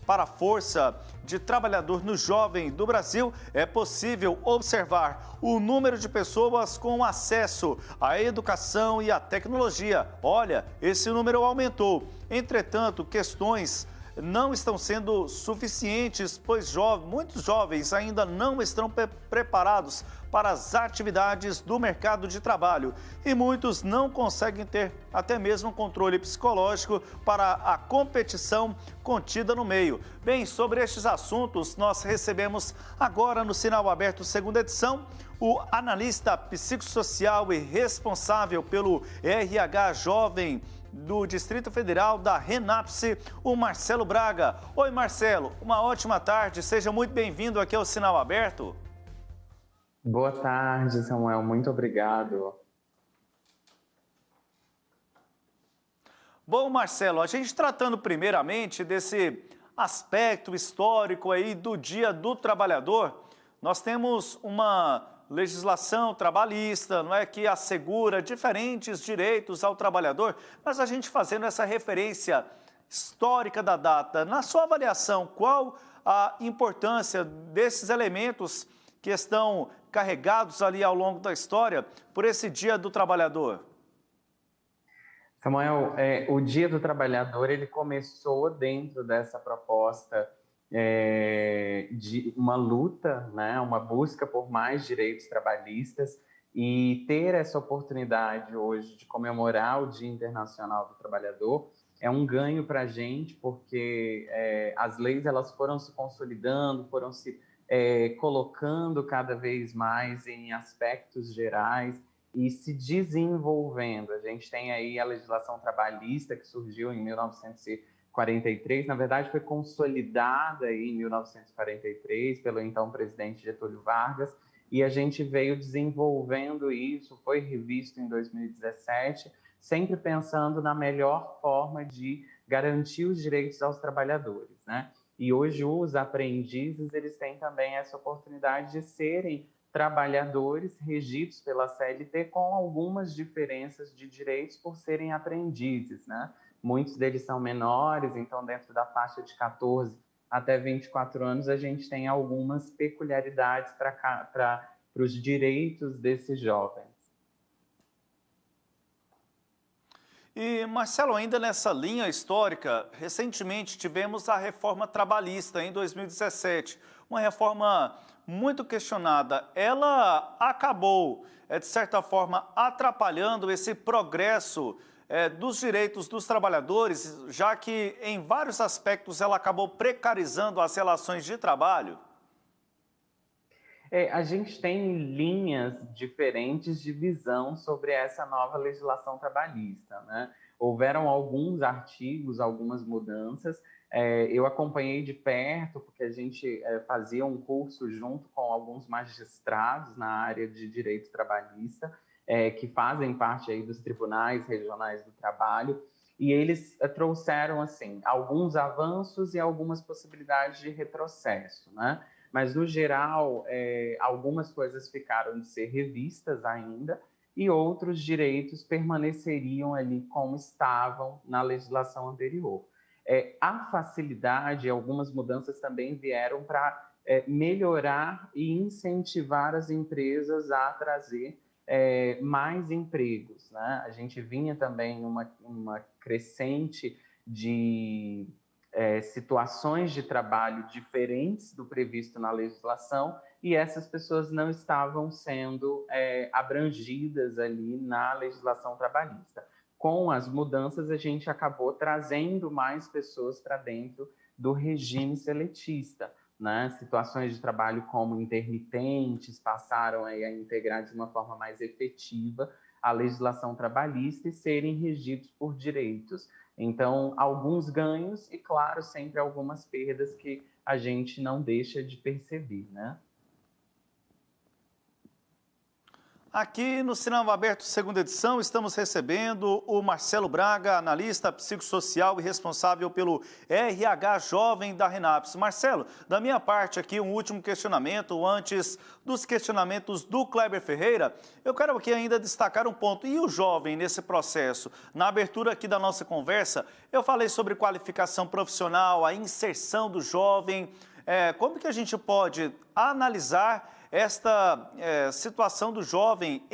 para a força de trabalhador no jovem do Brasil, é possível observar o número de pessoas com acesso à educação e à tecnologia. Olha, esse número aumentou. Entretanto, questões não estão sendo suficientes, pois muitos jovens ainda não estão preparados para as atividades do mercado de trabalho e muitos não conseguem ter até mesmo controle psicológico para a competição contida no meio. Bem, sobre estes assuntos, nós recebemos agora no Sinal Aberto, segunda edição, o analista psicossocial e responsável pelo RH Jovem do Distrito Federal da Renapse, o Marcelo Braga. Oi, Marcelo, uma ótima tarde, seja muito bem-vindo aqui ao Sinal Aberto. Boa tarde, Samuel, muito obrigado. Bom, Marcelo, a gente tratando primeiramente desse aspecto histórico aí do Dia do Trabalhador, nós temos uma legislação trabalhista, não é, que assegura diferentes direitos ao trabalhador, mas a gente fazendo essa referência histórica da data, na sua avaliação, qual a importância desses elementos que estão carregados ali ao longo da história por esse Dia do Trabalhador? Samuel, o Dia do Trabalhador ele começou dentro dessa proposta de uma luta, né, uma busca por mais direitos trabalhistas, e ter essa oportunidade hoje de comemorar o Dia Internacional do Trabalhador é um ganho para a gente, porque as leis elas foram se consolidando, foram se colocando cada vez mais em aspectos gerais e se desenvolvendo. A gente tem aí a legislação trabalhista que surgiu em 1943, na verdade foi consolidada aí em 1943 pelo então presidente Getúlio Vargas, e a gente veio desenvolvendo isso, foi revisto em 2017, sempre pensando na melhor forma de garantir os direitos aos trabalhadores, né? E hoje os aprendizes, eles têm também essa oportunidade de serem trabalhadores regidos pela CLT com algumas diferenças de direitos por serem aprendizes, né? Muitos deles são menores, então dentro da faixa de 14 até 24 anos a gente tem algumas peculiaridades para os direitos desses jovens. E, Marcelo, ainda nessa linha histórica, recentemente tivemos a reforma trabalhista em 2017, uma reforma muito questionada. Ela acabou, de certa forma, atrapalhando esse progresso dos direitos dos trabalhadores, já que em vários aspectos ela acabou precarizando as relações de trabalho. A gente tem linhas diferentes de visão sobre essa nova legislação trabalhista, né? Houveram alguns artigos, algumas mudanças. Eu acompanhei de perto, porque a gente fazia um curso junto com alguns magistrados na área de direito trabalhista, que fazem parte aí dos tribunais regionais do trabalho, e eles trouxeram assim alguns avanços e algumas possibilidades de retrocesso, né? Mas, no geral, algumas coisas ficaram de ser revistas ainda e outros direitos permaneceriam ali como estavam na legislação anterior. A facilidade, algumas mudanças também vieram para melhorar e incentivar as empresas a trazer mais empregos, né? A gente vinha também uma crescente de situações de trabalho diferentes do previsto na legislação, e essas pessoas não estavam sendo abrangidas ali na legislação trabalhista. Com as mudanças, a gente acabou trazendo mais pessoas para dentro do regime seletista, né? Situações de trabalho como intermitentes passaram a integrar de uma forma mais efetiva a legislação trabalhista e serem regidos por direitos. Então, alguns ganhos e, claro, sempre algumas perdas que a gente não deixa de perceber, né? Aqui no Cinema Aberto, segunda edição, estamos recebendo o Marcelo Braga, analista psicossocial e responsável pelo RH Jovem da Renaps. Marcelo, da minha parte aqui, um último questionamento, antes dos questionamentos do Kleber Ferreira, eu quero aqui ainda destacar um ponto. E o jovem nesse processo? Na abertura aqui da nossa conversa, eu falei sobre qualificação profissional, a inserção do jovem. Como que a gente pode analisar esta situação do jovem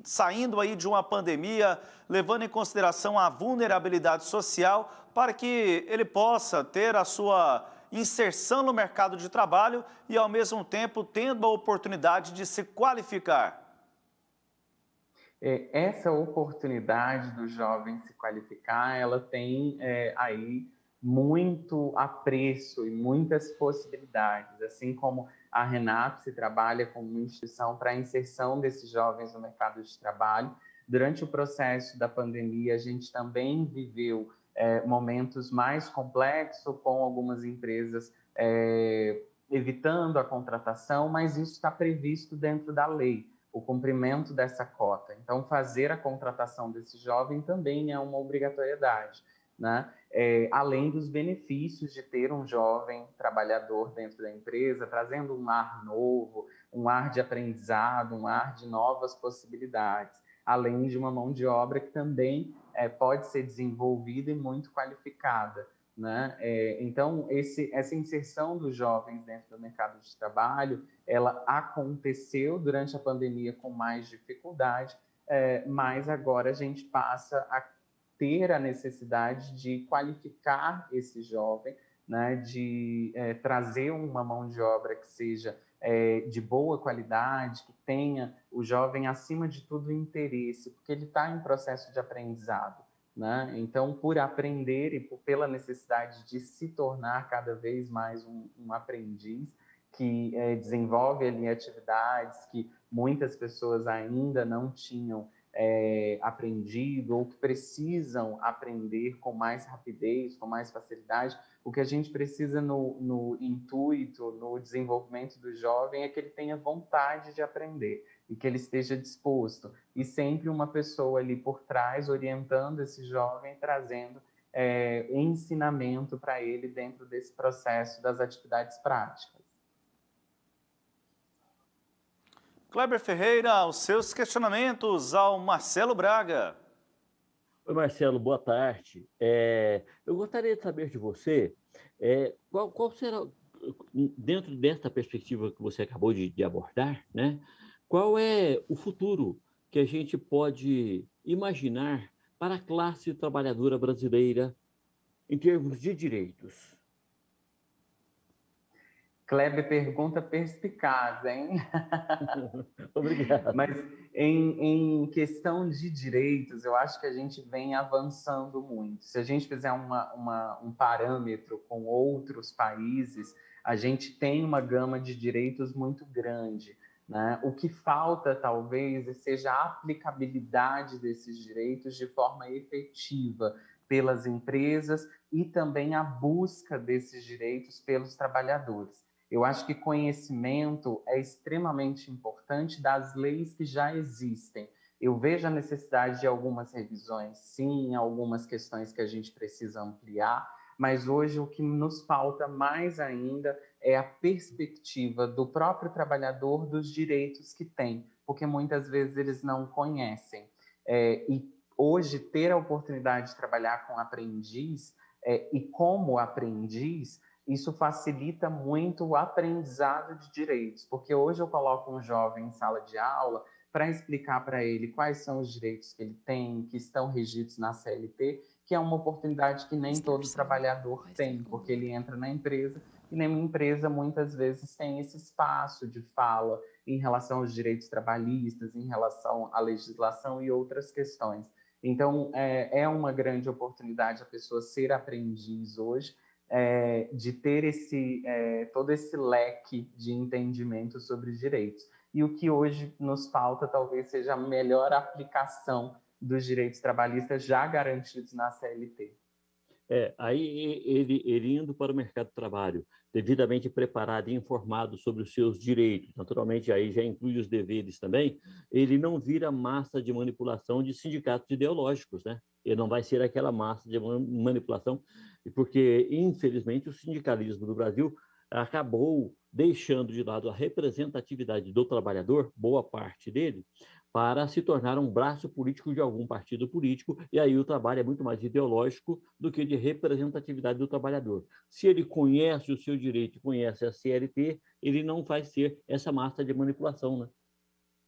saindo aí de uma pandemia, levando em consideração a vulnerabilidade social, para que ele possa ter a sua inserção no mercado de trabalho e, ao mesmo tempo, tendo a oportunidade de se qualificar? Essa oportunidade do jovem se qualificar, ela tem aí muito apreço e muitas possibilidades, assim como a Renap se trabalha como uma instituição para a inserção desses jovens no mercado de trabalho. Durante o processo da pandemia, a gente também viveu momentos mais complexos, com algumas empresas evitando a contratação, mas isso está previsto dentro da lei, o cumprimento dessa cota. Então, fazer a contratação desse jovem também é uma obrigatoriedade, né? Além dos benefícios de ter um jovem trabalhador dentro da empresa, trazendo um ar novo, um ar de aprendizado, um ar de novas possibilidades, além de uma mão de obra que também pode ser desenvolvida e muito qualificada, né? Então, essa inserção dos jovens dentro do mercado de trabalho, ela aconteceu durante a pandemia com mais dificuldade, mas agora a gente passa a ter a necessidade de qualificar esse jovem, né, de trazer uma mão de obra que seja de boa qualidade, que tenha o jovem, acima de tudo, interesse, porque ele está em processo de aprendizado, né? Então, por aprender e pela necessidade de se tornar cada vez mais um aprendiz, que desenvolve ali atividades que muitas pessoas ainda não tinham aprendido ou que precisam aprender com mais rapidez, com mais facilidade. O que a gente precisa no intuito, no desenvolvimento do jovem é que ele tenha vontade de aprender e que ele esteja disposto. E sempre uma pessoa ali por trás orientando esse jovem, trazendo ensinamento para ele dentro desse processo das atividades práticas. Kleber Ferreira, os seus questionamentos ao Marcelo Braga. Oi, Marcelo, boa tarde. Eu gostaria de saber de você, qual será, dentro desta perspectiva que você acabou de abordar, né? Qual é o futuro que a gente pode imaginar para a classe trabalhadora brasileira em termos de direitos? Kleber, pergunta perspicaz, hein? Obrigado. Mas em questão de direitos, eu acho que a gente vem avançando muito. Se a gente fizer um parâmetro com outros países, a gente tem uma gama de direitos muito grande, né? O que falta, talvez, seja a aplicabilidade desses direitos de forma efetiva pelas empresas e também a busca desses direitos pelos trabalhadores. Eu acho que conhecimento é extremamente importante das leis que já existem. Eu vejo a necessidade de algumas revisões, sim, algumas questões que a gente precisa ampliar, mas hoje o que nos falta mais ainda é a perspectiva do próprio trabalhador dos direitos que tem, porque muitas vezes eles não conhecem. E hoje ter a oportunidade de trabalhar com aprendiz e como aprendiz, isso facilita muito o aprendizado de direitos, porque hoje eu coloco um jovem em sala de aula para explicar para ele quais são os direitos que ele tem, que estão regidos na CLT, que é uma oportunidade que nem todo trabalhador tem, porque ele entra na empresa e nenhuma empresa muitas vezes tem esse espaço de fala em relação aos direitos trabalhistas, em relação à legislação e outras questões. Então, é uma grande oportunidade a pessoa ser aprendiz hoje, de ter todo esse leque de entendimento sobre direitos. E o que hoje nos falta talvez seja a melhor aplicação dos direitos trabalhistas já garantidos na CLT. Aí ele indo para o mercado de trabalho, devidamente preparado e informado sobre os seus direitos, naturalmente aí já inclui os deveres também, ele não vira massa de manipulação de sindicatos ideológicos, né? Ele não vai ser aquela massa de manipulação, porque, infelizmente, o sindicalismo do Brasil acabou deixando de lado a representatividade do trabalhador, boa parte dele, para se tornar um braço político de algum partido político, e aí o trabalho é muito mais ideológico do que de representatividade do trabalhador. Se ele conhece o seu direito, conhece a CLT, ele não vai ser essa massa de manipulação, né?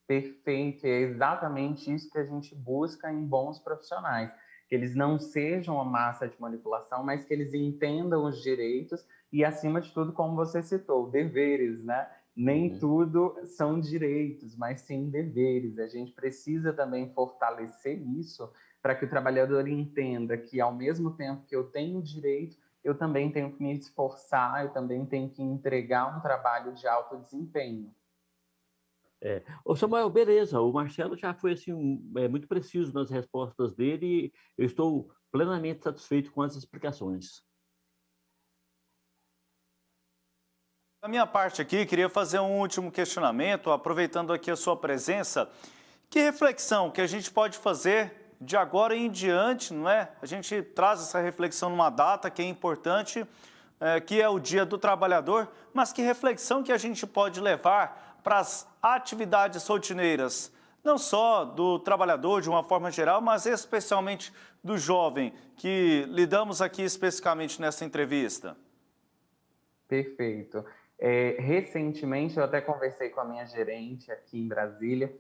Perfeito, é exatamente isso que a gente busca em bons profissionais, que eles não sejam uma massa de manipulação, mas que eles entendam os direitos e, acima de tudo, como você citou, deveres, né? Nem tudo são direitos, mas sim deveres. A gente precisa também fortalecer isso para que o trabalhador entenda que, ao mesmo tempo que eu tenho direito, eu também tenho que me esforçar, eu também tenho que entregar um trabalho de alto desempenho. Ô Samuel, beleza, o Marcelo já foi assim, muito preciso nas respostas dele e eu estou plenamente satisfeito com as explicações. Da minha parte aqui, queria fazer um último questionamento, aproveitando aqui a sua presença. Que reflexão que a gente pode fazer de agora em diante, não é? A gente traz essa reflexão numa data que é importante, que é o Dia do Trabalhador, mas que reflexão que a gente pode levar para as atividades rotineiras, não só do trabalhador de uma forma geral, mas especialmente do jovem, que lidamos aqui especificamente nessa entrevista? Perfeito. Recentemente, eu até conversei com a minha gerente aqui em Brasília,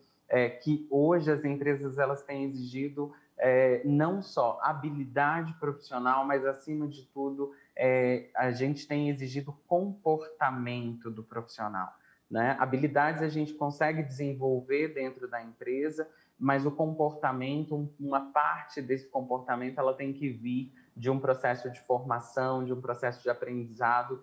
que hoje as empresas elas têm exigido não só habilidade profissional, mas, acima de tudo, a gente tem exigido comportamento do profissional, né? Habilidades a gente consegue desenvolver dentro da empresa, mas o comportamento, uma parte desse comportamento, ela tem que vir de um processo de formação, de um processo de aprendizado,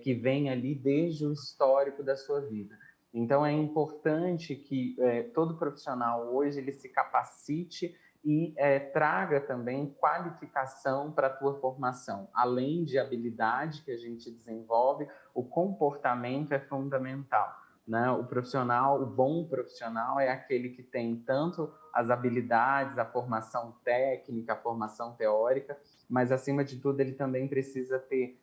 que vem ali desde o histórico da sua vida. Então, é importante que todo profissional hoje ele se capacite e traga também qualificação para a tua formação. Além de habilidade que a gente desenvolve, o comportamento é fundamental, né? O bom profissional é aquele que tem tanto as habilidades, a formação técnica, a formação teórica, mas, acima de tudo, ele também precisa ter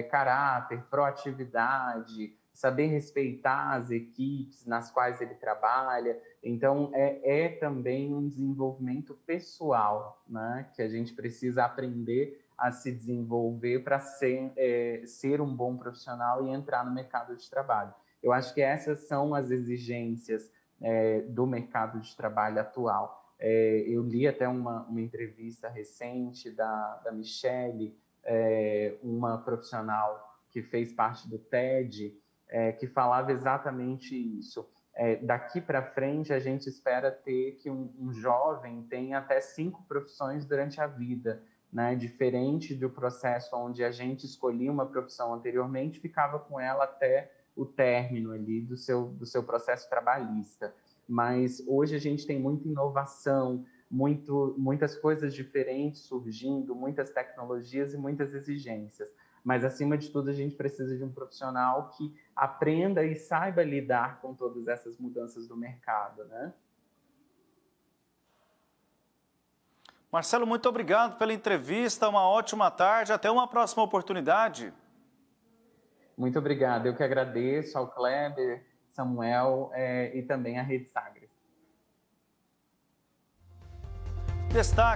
caráter, proatividade, saber respeitar as equipes nas quais ele trabalha. Então, é também um desenvolvimento pessoal, né? Que a gente precisa aprender a se desenvolver para ser um bom profissional e entrar no mercado de trabalho. Eu acho que essas são as exigências do mercado de trabalho atual. Eu li até uma entrevista recente da Michelle, uma profissional que fez parte do TED, que falava exatamente isso. Daqui para frente, a gente espera ter que um jovem tenha até 5 profissões durante a vida, né? Diferente do processo onde a gente escolhia uma profissão anteriormente, ficava com ela até o término ali do seu processo trabalhista. Mas hoje a gente tem muita inovação, muitas coisas diferentes surgindo, muitas tecnologias e muitas exigências. Mas, acima de tudo, a gente precisa de um profissional que aprenda e saiba lidar com todas essas mudanças do mercado, né? Marcelo, muito obrigado pela entrevista, uma ótima tarde, até uma próxima oportunidade. Muito obrigado, eu que agradeço ao Kleber, Samuel e também à Rede Sagres. Destaque.